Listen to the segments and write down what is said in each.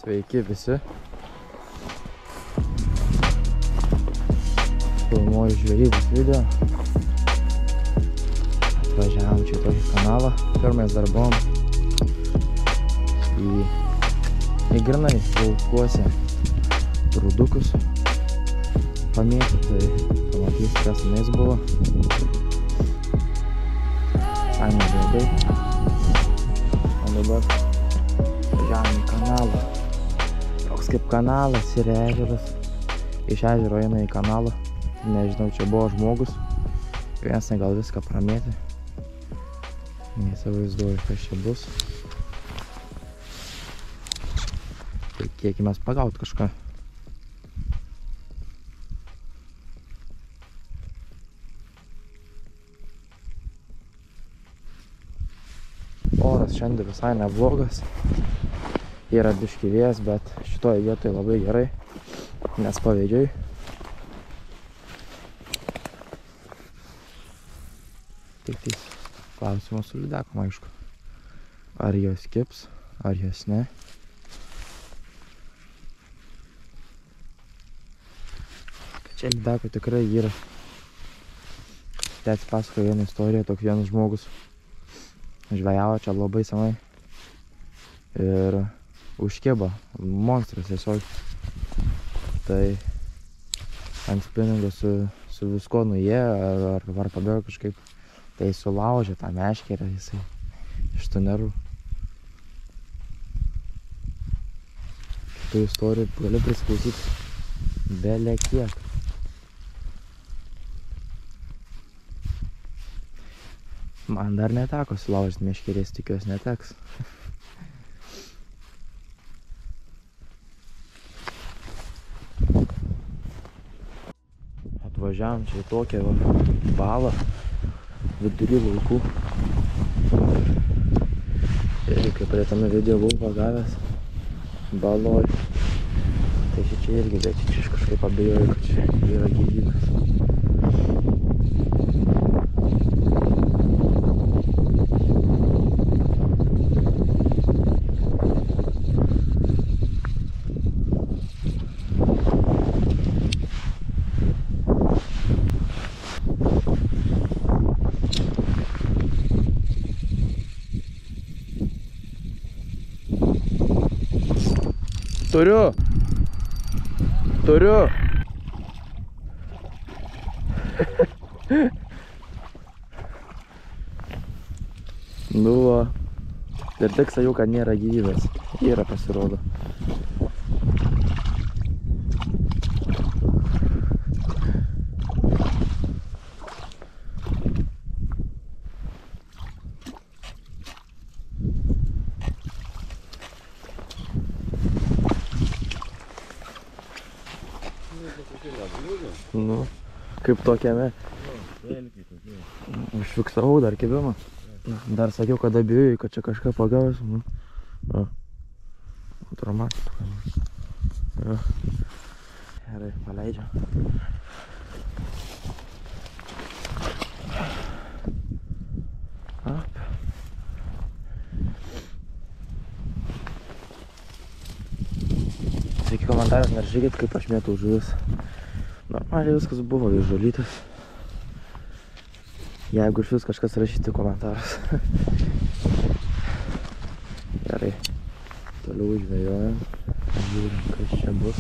Sveiki visi. Filmuoju žvejybos video. Atvažiavom čia į tokį kanalą. Pirmais darbom į grynai laukuose rudukus pamėti. Tai pamatys, kas tenais buvo. Faini žvejai. O dabar važiavom į kanalą. Toks kaip kanalas ir ežeras. Iš ežero eina į kanalą. Nežinau, čia buvo žmogus. Vienas gal viską pramėtė. Neįsivaizduoju, kas čia bus. Tai kiekimės pagaut kažką. Oras šiandien visai neblogas. Yra biški vėjas, bet šitoje vietoje labai gerai, nes pavėdžiai. Tik tai klausimas su lydekom, aišku. Ar jos kibs, ar jos ne. Čia lydeko tikrai yra. Tėtis pasakojo vieną istoriją, toks vienas žmogus žvejavo čia labai senai. Ir užkibo, monstras tiesiog. Tai ant spiningo su visko nuėjo ar pabėgo kažkaip. Tai sulaužė tą meškerę, jisai iš tų nervų. Tų istorijų gali prisiklausyti bele kiek. Man dar neteko sulaužyti meškerės, tikiuosi neteks. Atvažiavom čia į tokią balą vidury laukų. Ir kaip praeitame video buvau pagavęs baloj. Tai čia irgi, bet čia aš kažkaip abejoju, kad čia yra gyvybės. Turiu. Nu va. Ir tik sakiau, kad nėra gyvybės. Yra, pasirodo. Nu, kaip tokiame. Užfiksavau dar kibimą. Dar sakiau, kad abejojai, kad čia kažką pagavęs. Traumatika. Gerai, paleidžiam. Sveiki komentaras, nerašykit, kaip aš mėtau žuvis. Normaliai viskas buvo, žulytis. Jeigu iš vis kažkas rašyti komentaras. Gerai. Toliau žvejojam. Žiūrim, kas čia bus.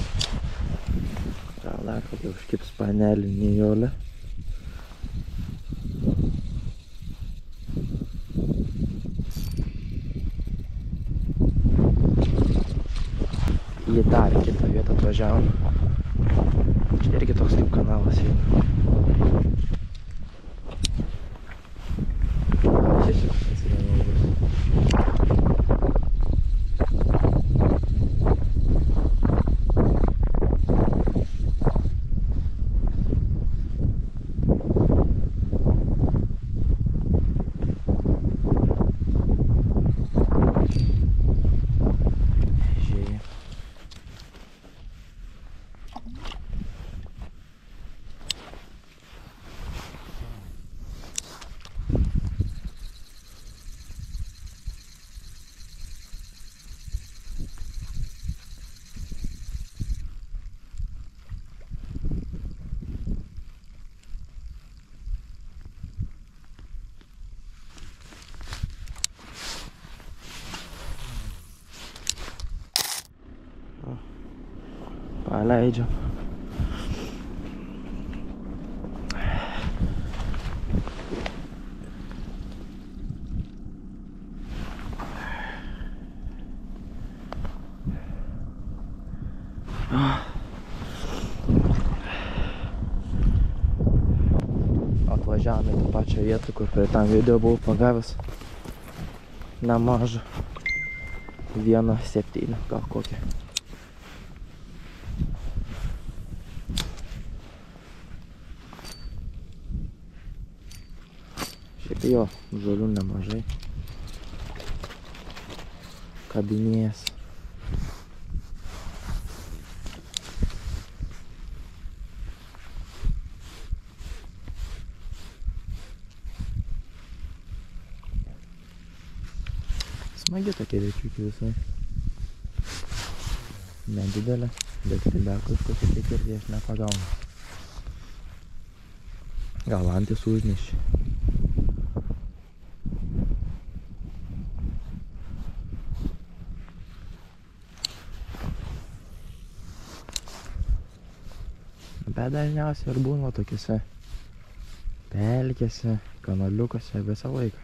Gal dar kokia užkips panelį nijolė. Į dar kitą vietą atvažiavom. Čia irgi toks kaip kanalas eina. Paleidžiam. Atvažiavome į tą pačią vietą, kur prie tam video buvau pagavęs nemažą 1,7 gal kokį. Šiaip jo, žolių nemažai. Kabinėjas. Smagi tokie viečiukai visai. Nedidelė, bet rybekus kokie kiek ir aš nepagaunu. Gal antis užnešė. Bet dažniausiai ir būna tokiuose pelkėse, kanaliukose visą laiką.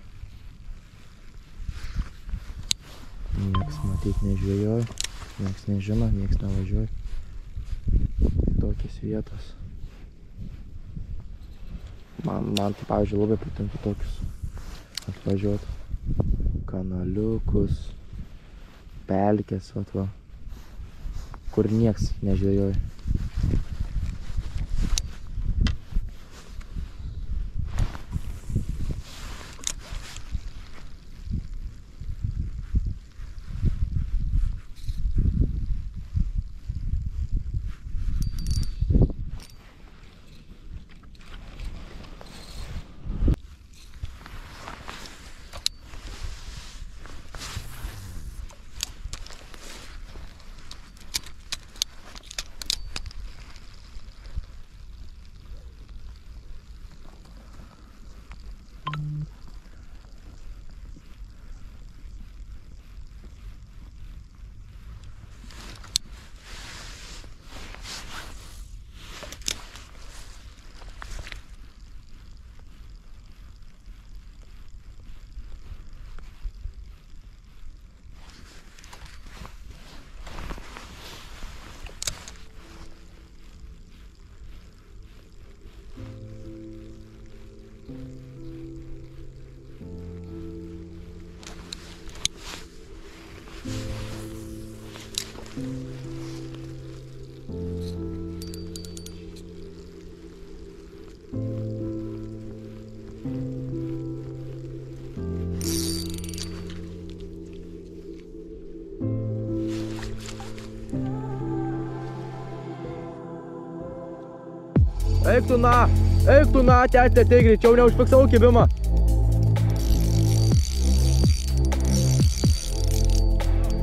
Nieks matyt nežvėjoja, nieks nežino, nieks nevažiuoja. Tokios vietos. Man tai, pavyzdžiui, labai patinka tokius atvažiuoti. Kanaliukus, pelkės, va, kur nieks nežvėjoja. Eik tu na, tete, tai greičiau neužfiksau kibimą.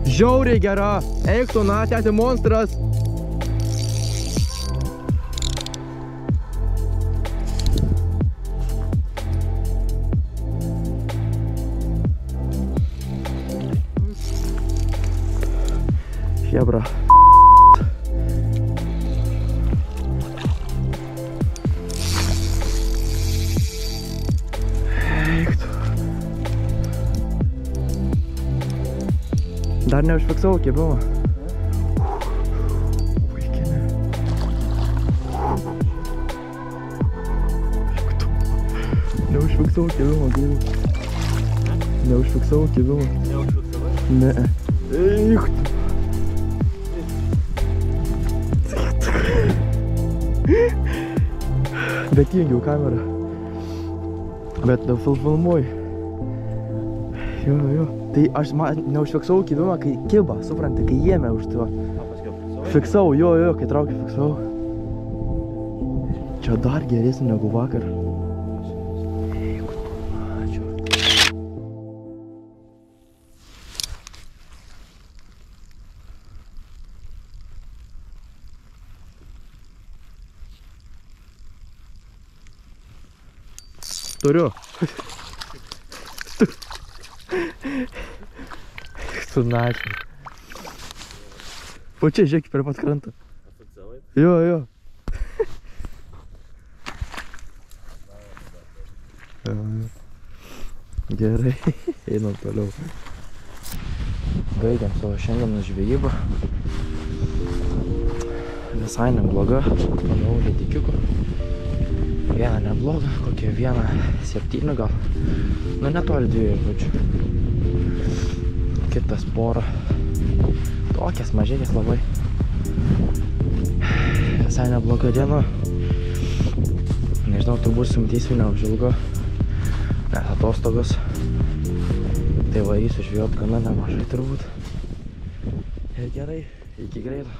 Žiauriai gera, eik tu na, tete, monstras. Šebra. Dar neužfiksau kibimą. Vaikinė. Neužfiksau kibimą, gaila. Neužfiksau kibimą. Neužfiksavai? Ne. Eik tu. Bet įjungiau kamerą. Bet filmuoju. Jo. Tai aš neužfiksau kibimą, kai kiba, supranti, kai jėmė už tuo. Fiksau, jo, kai traukiu fiksau. Čia dar geresnė negu vakar. Eik tu, ačiū. Turiu. Tu načiai. O čia žiūrėk per pat krantą. Jo. Gerai, einam toliau. Baigiam savo šiandienos žvejybą. Visai nebloga, manau, ledikiukų. Vieną neblogą, kokie 1,7 gal. Nu, netoli 2, žodžiu. Kitas porą. Tokias mažėkės labai. Visai nebloga diena. Nežinau, turbūt sumtysiu neužilgo. Nes atostogos. Tai varysiu žvejot gana nemažai turbūt. Ir gerai, iki greito.